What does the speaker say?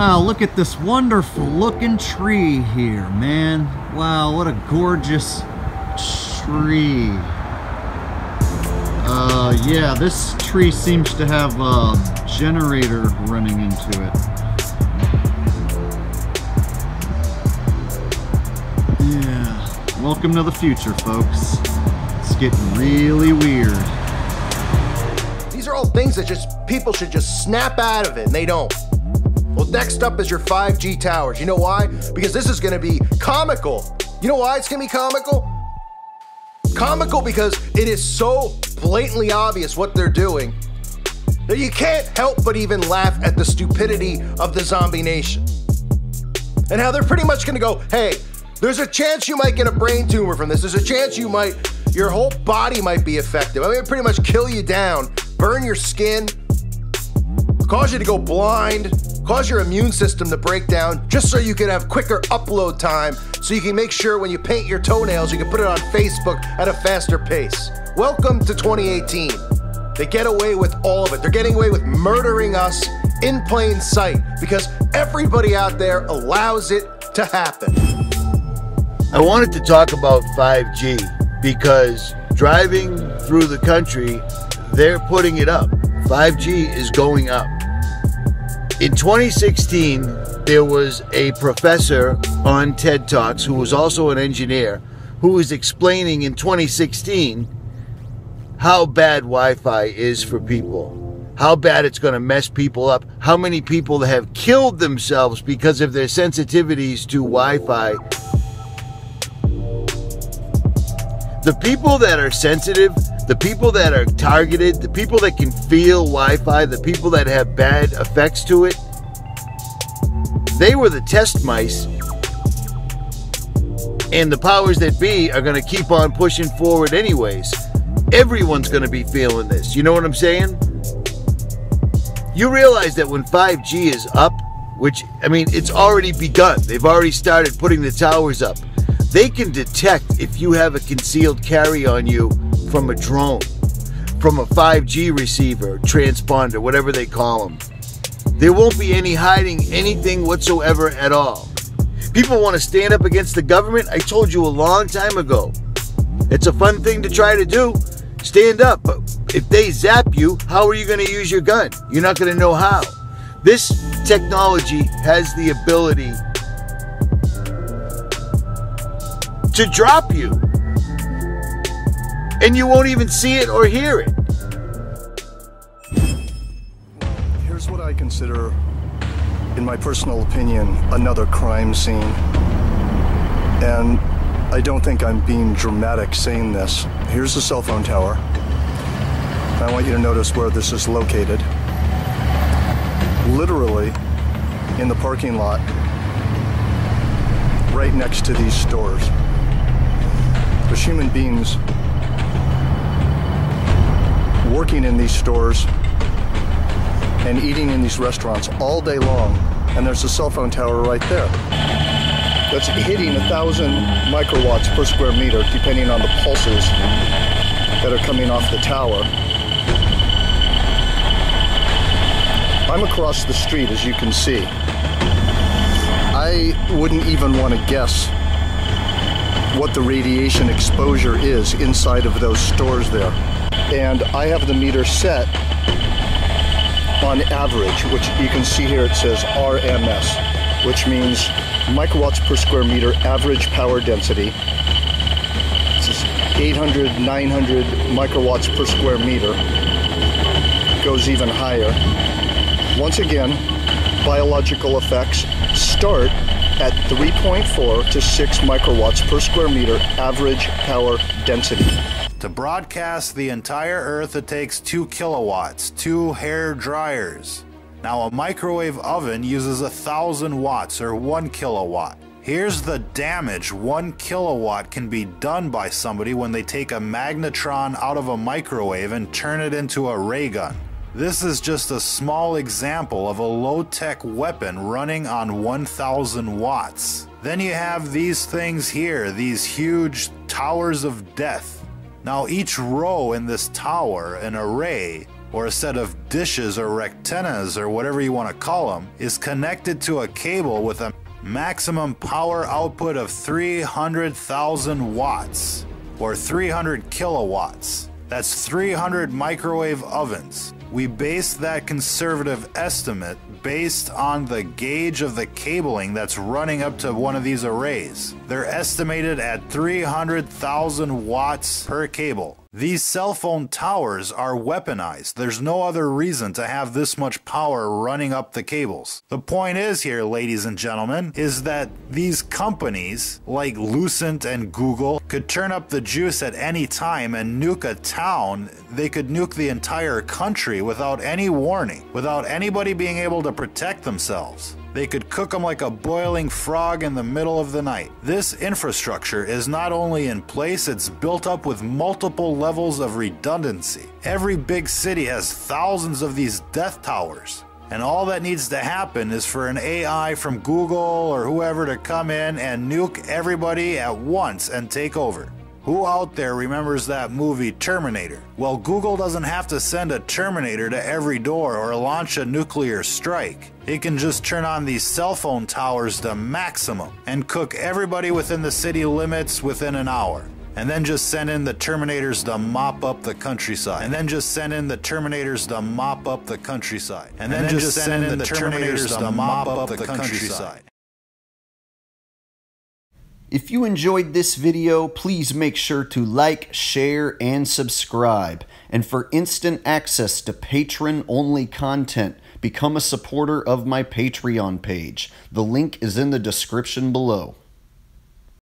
Wow, look at this wonderful looking tree here, man. Wow, what a gorgeous tree. Yeah, this tree seems to have a generator running into it. Yeah, welcome to the future, folks. It's getting really weird. These are all things that people should just snap out of it, and they don't. Well, next up is your 5G towers. You know why? Because this is gonna be comical. You know why it's gonna be comical? Comical because it is so blatantly obvious what they're doing that you can't help but even laugh at the stupidity of the zombie nation. And how they're pretty much gonna go, hey, there's a chance you might get a brain tumor from this. There's a chance your whole body might be affected. I mean, pretty much kill you down, burn your skin, cause you to go blind, cause your immune system to break down, just so you can have quicker upload time, so you can make sure when you paint your toenails, you can put it on Facebook at a faster pace. Welcome to 2018. They get away with all of it. They're getting away with murdering us in plain sight because everybody out there allows it to happen. I wanted to talk about 5G because driving through the country, they're putting it up. 5G is going up. In 2016, there was a professor on TED Talks who was also an engineer who was explaining in 2016 how bad Wi-Fi is for people, how bad it's going to mess people up, how many people have killed themselves because of their sensitivities to Wi-Fi. The people that are sensitive, the people that are targeted, the people that can feel Wi-Fi, the people that have bad effects to it, they were the test mice, and the powers that be are going to keep on pushing forward anyways. Everyone's going to be feeling this. You know what I'm saying? You realize that when 5G is up, which, I mean, it's already begun. They've already started putting the towers up. They can detect if you have a concealed carry on you from a drone, from a 5G receiver, transponder, whatever they call them. There won't be any hiding anything whatsoever at all. People want to stand up against the government. I told you a long time ago. It's a fun thing to try to do. Stand up. But if they zap you, how are you going to use your gun? You're not going to know how. This technology has the ability to drop you, and you won't even see it or hear it. Here's what I consider, in my personal opinion, another crime scene. And I don't think I'm being dramatic saying this. Here's the cell phone tower. I want you to notice where this is located. Literally in the parking lot, right next to these stores. There's human beings working in these stores and eating in these restaurants all day long, and there's a cell phone tower right there that's hitting 1,000 microwatts per square meter, depending on the pulses that are coming off the tower. I'm across the street, as you can see. I wouldn't even want to guess what the radiation exposure is inside of those stores there. And I have the meter set on average, which you can see here it says RMS, which means microwatts per square meter average power density. This is 800, 900 microwatts per square meter. Goes even higher. Once again, biological effects start at 3.4 to 6 microwatts per square meter average power density. To broadcast the entire Earth, it takes 2 kilowatts, 2 hair dryers. Now a microwave oven uses 1,000 watts or 1 kilowatt. Here's the damage 1 kilowatt can be done by somebody when they take a magnetron out of a microwave and turn it into a ray gun. This is just a small example of a low-tech weapon running on 1,000 watts. Then you have these things here, these huge towers of death. Now each row in this tower, an array, or a set of dishes or rectennas or whatever you want to call them, is connected to a cable with a maximum power output of 300,000 watts or 300 kilowatts. That's 300 microwave ovens. We based that conservative estimate based on the gauge of the cabling that's running up to one of these arrays. They're estimated at 300,000 watts per cable. These cell phone towers are weaponized. There's no other reason to have this much power running up the cables. The point is here, ladies and gentlemen, is that these companies like Lucent and Google could turn up the juice at any time and nuke a town. They could nuke the entire country without any warning, without anybody being able to protect themselves. They could cook them like a boiling frog in the middle of the night. This infrastructure is not only in place, it's built up with multiple levels of redundancy. Every big city has thousands of these death towers. And all that needs to happen is for an AI from Google or whoever to come in and nuke everybody at once and take over. Who out there remembers that movie Terminator? Well, Google doesn't have to send a Terminator to every door or launch a nuclear strike. It can just turn on these cell phone towers to maximum and cook everybody within the city limits within an hour. And then just send in the Terminators to mop up the countryside. And then just send in the Terminators to mop up the countryside. And then just send in the Terminators to mop up the countryside. If you enjoyed this video, please make sure to like, share, and subscribe. And for instant access to patron-only content, become a supporter of my Patreon page. The link is in the description below.